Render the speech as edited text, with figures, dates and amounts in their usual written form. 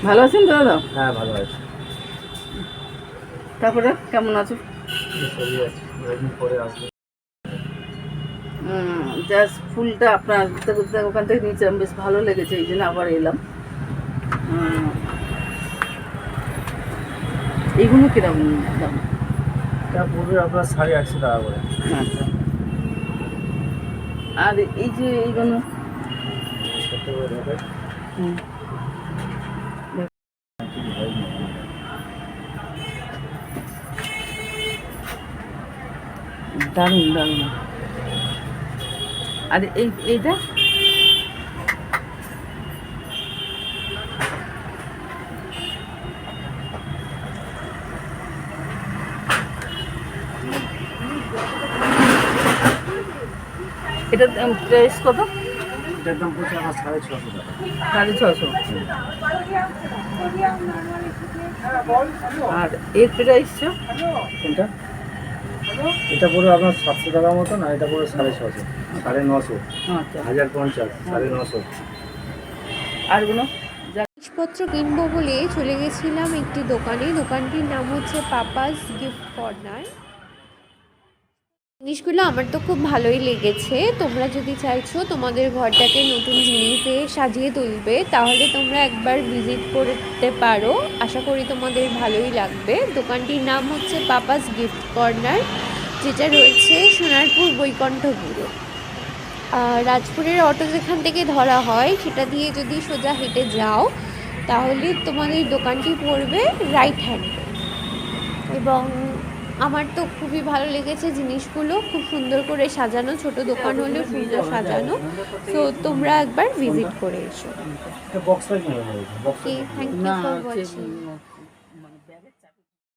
ভালো আছেন দাদা? হ্যাঁ ভালো আছি। তারপরে কেমন আছো? পরে আসবে। জাস্ট ফুলটা আপনার ওখান থেকে নিচে বেশ ভালো লেগেছে, এই জন্য আবার এলাম। এইগুলো কিরকম দাম? এটা পড়বে আপনার 850 টাকা করে। আচ্ছা, আর এই যে এইগুলো দারুণ দারুণ। আর এইটা এটার প্রাইস কত? এটার দাম পড়ছে আমার 650 টাকা। 650। আর এর প্রাইসটা কোনটা? এটা পড়বে আপনার 700 টাকার মতন, আর এটা পড়বে 650, 950, আচ্ছা, 1050, 950। আরগুলো জিনিসপত্র কিনবো বলে চলে গেছিলাম একটি দোকানে। দোকানটির নাম হচ্ছে পাপাস গিফট কর্নার। জিনিসগুলো আমার তো খুব ভালোই লেগেছে। তোমরা যদি চাইছো তোমাদের ঘরটাকে নতুন জিনিসে সাজিয়ে তুলবে, তাহলে তোমরা একবার ভিজিট করতে পারো। আশা করি তোমাদের ভালোই লাগবে। দোকানটির নাম হচ্ছে পাপাস গিফট কর্নার, যেটা রয়েছে সোনারপুর বৈকুণ্ঠপুরে। রাজপুরের অটো যেখান থেকে ধরা হয় সেটা দিয়ে যদি সোজা হেঁটে যাও, তাহলে তোমাদের দোকানটি পড়বে রাইট হ্যান্ডে। এবং আমার তো খুবই ভালো লেগেছে, জিনিসগুলো খুব সুন্দর করে সাজানো, ছোট দোকান হলেও সুন্দর সাজানো। তো তোমরা একবার ভিজিট করে এসো। এটা বক্স সাইজ হবে। ওকে, থ্যাংক ইউ ফর ওয়াচিং।